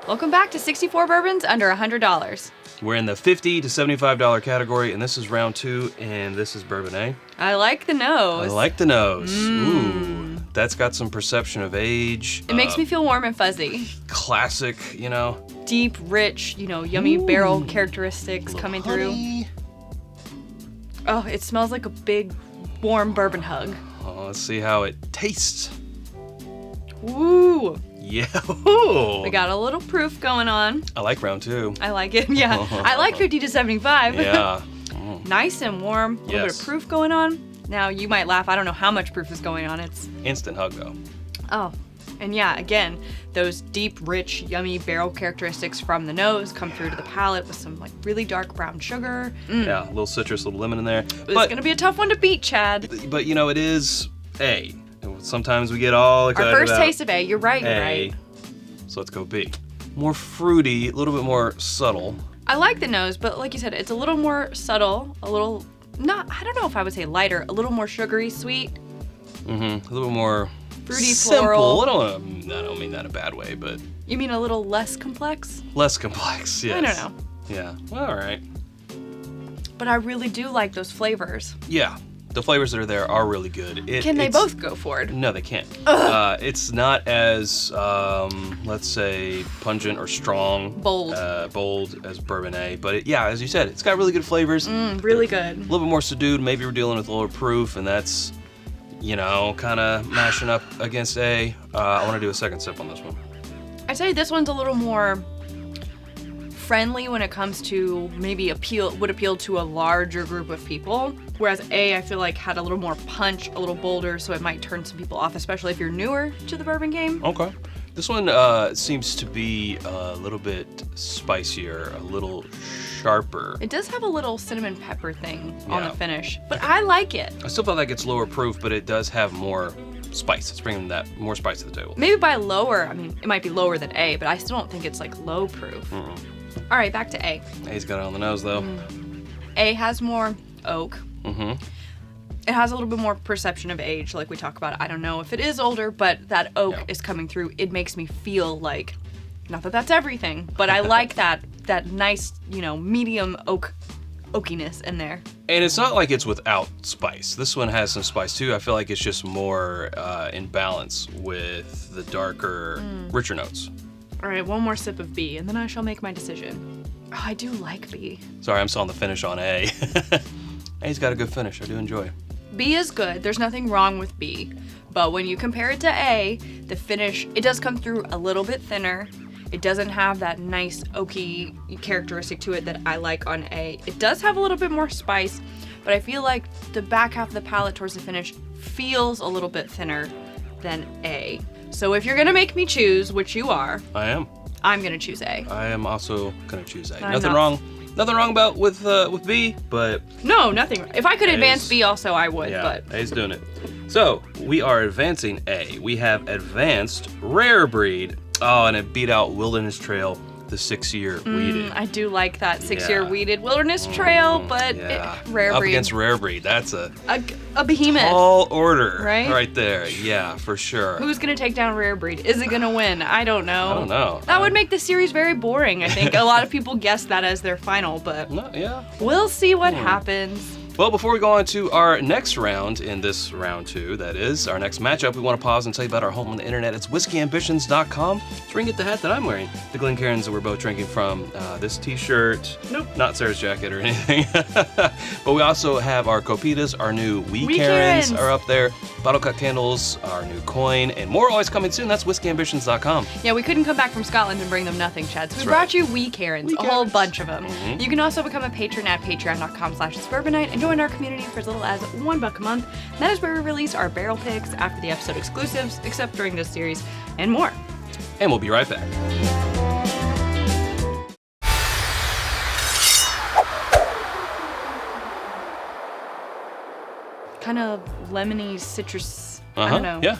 Welcome back to 64 Bourbons under $100. We're in the $50 to $75 category, and this is round 2, and this is Bourbon A. I like the nose. I like the nose. Ooh, that's got some perception of age. It makes me feel warm and fuzzy. Classic, you know. Deep, rich, you know, yummy barrel characteristics coming honey. through. Oh, it smells like a big, warm bourbon hug. Oh, let's see how it tastes. Ooh. Yeah. We got a little proof going on. I like round 2. I like it, yeah. I like 50 to 75. Yeah. Nice and warm, a little bit of proof going on. Now, you might laugh, I don't know how much proof is going on. It's Instant hug, though. Oh, and yeah, again, those deep, rich, yummy barrel characteristics from the nose come through to the palate with some like really dark brown sugar. Yeah, a little citrus, a little lemon in there. It's gonna be a tough one to beat, Chad. But you know, it is A. Sometimes we get all excited Our first about taste of A, you're right, you're right. So let's go B. More fruity, a little bit more subtle. I like the nose, but like you said, it's a little more subtle, a little, I don't know if I would say lighter, a little more sugary, sweet. A little more fruity, simple. floral. I don't mean that in a bad way, but. You mean a little less complex? Less complex, yes. I don't know. Yeah, well, all right. But I really do like those flavors. Yeah, the flavors that are there are really good. Can they both go forward? No, they can't. It's not as, let's say, pungent or strong. Bold. Bold as Bourbon A. But yeah, as you said, it's got really good flavors. Really good. A little bit more subdued. Maybe we're dealing with lower proof, and that's, you know, kind of mashing up against A. I want to do a second sip on this one. I'd say this one's a little more friendly when it comes to maybe would appeal to a larger group of people, whereas A, I feel like had a little more punch, a little bolder, so it might turn some people off, especially if you're newer to the bourbon game. Okay. This one seems to be a little bit spicier, a little sharper. It does have a little cinnamon pepper thing on the finish, but I like it. I still feel like it's lower proof, but it does have more spice. It's bringing that more spice to the table. Maybe by lower, I mean, it might be lower than A, but I still don't think it's like low proof. All right, back to A. A's got it on the nose, though. A has more oak. It has a little bit more perception of age, like we talk about. I don't know if it is older, but that oak is coming through. It makes me feel like, not that that's everything, but I like that nice, you know, medium oakiness in there. And it's not like it's without spice. This one has some spice too. I feel like it's just more in balance with the darker, richer notes. All right, one more sip of B, and then I shall make my decision. Oh, I do like B. Sorry, I'm still on the finish on A. A's got a good finish. I do enjoy. B is good. There's nothing wrong with B. But when you compare it to A, the finish, it does come through a little bit thinner. It doesn't have that nice oaky characteristic to it that I like on A. It does have a little bit more spice, but I feel like the back half of the palate towards the finish feels a little bit thinner than A. So if you're gonna make me choose, which you are, I am. I'm gonna choose A. I am also gonna choose A. Nothing wrong about with B, but no, nothing. If I could advance B, also I would. Yeah, but A's doing it. So we are advancing A. We have advanced Rare Breed. Oh, and it beat out Wilderness Trail, the 6-year weeded. I do like that 6-year weeded Wilderness Trail, but Rare Breed. Up against Rare Breed, that's a behemoth. Tall order, right there. Yeah, for sure. Who's gonna take down Rare Breed? Is it gonna win? I don't know. I don't know. That would make the series very boring. I think a lot of people guessed that as their final, but we'll see what happens. Well, before we go on to our next round, in this round 2, that is, our next matchup, we want to pause and tell you about our home on the internet. It's whiskyambitions.com. It's where you can get the hat that I'm wearing, the Glencairns that we're both drinking from, this t-shirt, not Sarah's jacket or anything, but we also have our Copitas, our new Cairns are up there, bottle cut candles, our new coin, and more always coming soon. That's whiskyambitions.com. Yeah, we couldn't come back from Scotland and bring them nothing, Chad, so we brought you Cairns, a whole bunch of them. You can also become a patron at patreon.com/itsbourbonnight and join our community for as little as $1 a month. That is where we release our barrel picks, after the episode exclusives, except during this series, and more. And we'll be right back. Kind of lemony, citrus, I don't know. Yeah.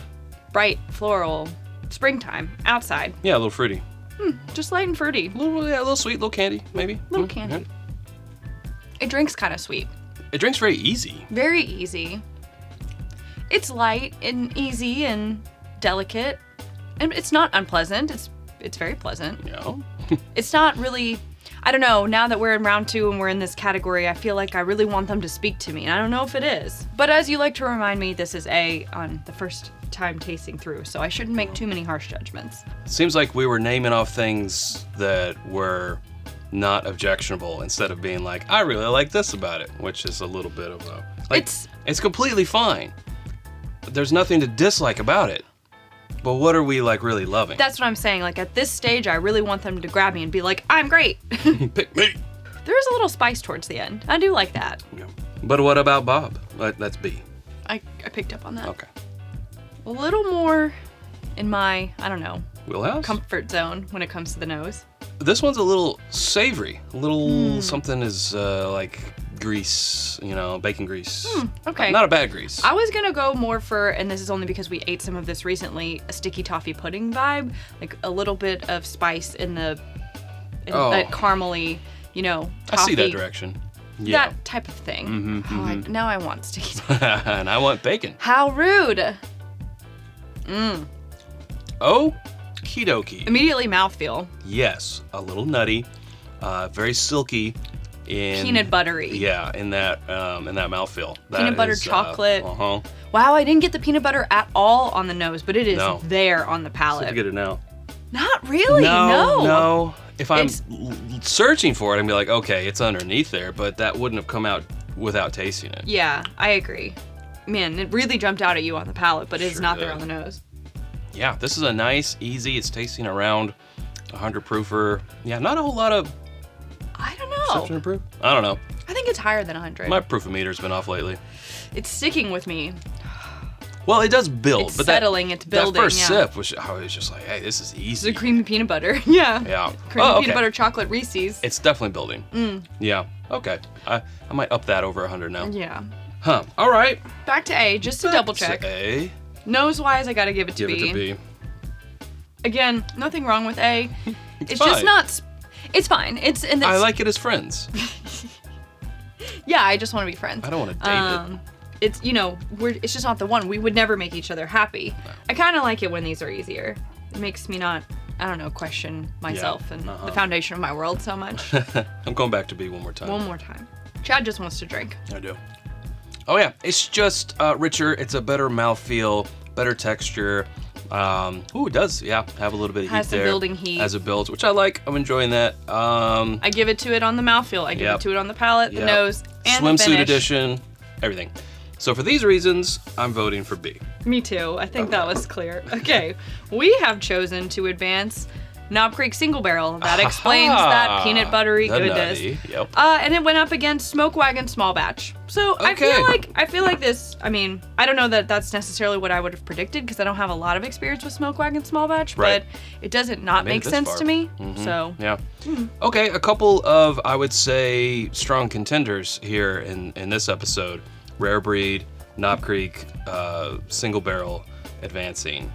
Bright, floral, springtime, outside. Yeah, a little fruity. Just light and fruity. A little sweet, a little candy, maybe. Little candy. It drinks kind of sweet. It drinks very easy. Very easy. It's light and easy and delicate. And it's not unpleasant. It's it's very pleasant. Yeah. It's not really, I don't know, now that we're in round 2 and we're in this category, I feel like I really want them to speak to me, and I don't know if it is. But as you like to remind me, this is A on the first time tasting through, so I shouldn't make too many harsh judgments. Seems like we were naming off things that were not objectionable instead of being like, I really like this about it, which is a little bit of a, like, it's completely fine. There's nothing to dislike about it. But what are we like really loving? That's what I'm saying. Like at this stage, I really want them to grab me and be like, I'm great. Pick me. There is a little spice towards the end. I do like that. Yeah. But what about Bob? That's B. I picked up on that. Okay. A little more in my, I don't know, Wheelhouse? comfort zone when it comes to the nose. This one's a little savory. A little something is like grease, you know, bacon grease. Okay. Not a bad grease. I was gonna go more for, and this is only because we ate some of this recently, a sticky toffee pudding vibe. Like a little bit of spice in that caramely, you know, toffee. I see that direction. Yeah. That type of thing. Now I want sticky toffee. And I want bacon. How rude. Okie dokie. Immediately mouthfeel. Yes, a little nutty, very silky. Peanut buttery. Yeah, in that mouthfeel. Peanut butter chocolate. Wow, I didn't get the peanut butter at all on the nose, but it is there on the palate. So get it now. Not really, No. If I'm searching for it, I'd be like, okay, it's underneath there, but that wouldn't have come out without tasting it. Yeah, I agree. Man, it really jumped out at you on the palate, but it's not there on the nose. Yeah, this is a nice, easy, it's tasting around 100 proofer. Yeah, not a whole lot of I don't know. Proof? I don't know. I think it's higher than 100. My proofometer's been off lately. It's sticking with me. Well, it does build. It's but settling, it's building. That first sip, I was just like, hey, this is easy. It's a creamy peanut butter. Yeah. Yeah. Creamy peanut butter chocolate Reese's. It's definitely building. Yeah. Okay. I might up that over 100 now. Yeah. Huh. All right. Back to A, just to double check. A. Nose-wise, I gotta give it to B. Give it to B. Again, nothing wrong with A. It's fine. just not. It's fine. I like it as friends. Yeah, I just want to be friends. I don't want to date it. It's, you know, it's just not the one. We would never make each other happy. No. I kind of like it when these are easier. It makes me not, I don't know, question myself and the foundation of my world so much. I'm going back to B one more time. One more time. Chad just wants to drink. I do. Oh yeah, it's just richer. It's a better mouthfeel, better texture. It does, have a little bit of heat there. Has some building heat. As it builds, which I like. I'm enjoying that. I give it to it on the mouthfeel. I give it to it on the palate, the nose, and the finish. Swimsuit edition, everything. So for these reasons, I'm voting for B. Me too. I think that was clear. Okay, we have chosen to advance Knob Creek Single Barrel. That explains that peanut buttery goodness. Yep. And it went up against Smoke Wagon Small Batch. So I feel like this. I mean, I don't know that that's necessarily what I would have predicted because I don't have a lot of experience with Smoke Wagon Small Batch, but it doesn't not make sense to me. So yeah. Okay, a couple of I would say strong contenders here in this episode: Rare Breed, Knob Creek, Single Barrel. Advancing.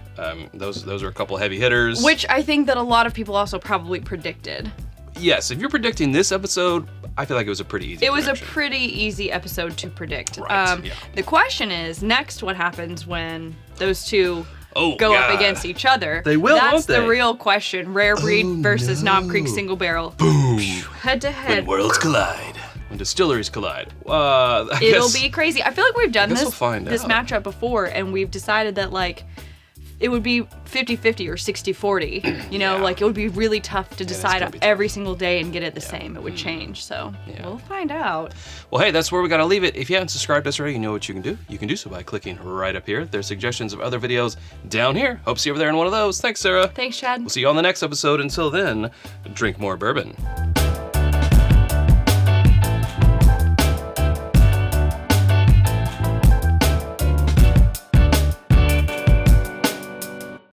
Those are a couple heavy hitters. Which I think that a lot of people also probably predicted. Yes, if you're predicting this episode, I feel like it was a pretty easy It was a pretty easy episode to predict. Right, The question is, next what happens when those two go up against each other? They will, That's won't they? the real question. Rare Breed versus Knob Creek Single Barrel. Boom. Head to head. When worlds collide. When distilleries collide. It'll be crazy. I feel like we've done this we'll matchup before, and we've decided that like it would be 50-50 or 60-40. You know, like it would be really tough to decide every single day and get it the same. It would change. So we'll find out. Well, hey, that's where we got to leave it. If you haven't subscribed to us already, you know what you can do. You can do so by clicking right up here. There's suggestions of other videos down here. Hope to see you over there in one of those. Thanks, Sarah. Thanks, Chad. We'll see you on the next episode. Until then, drink more bourbon.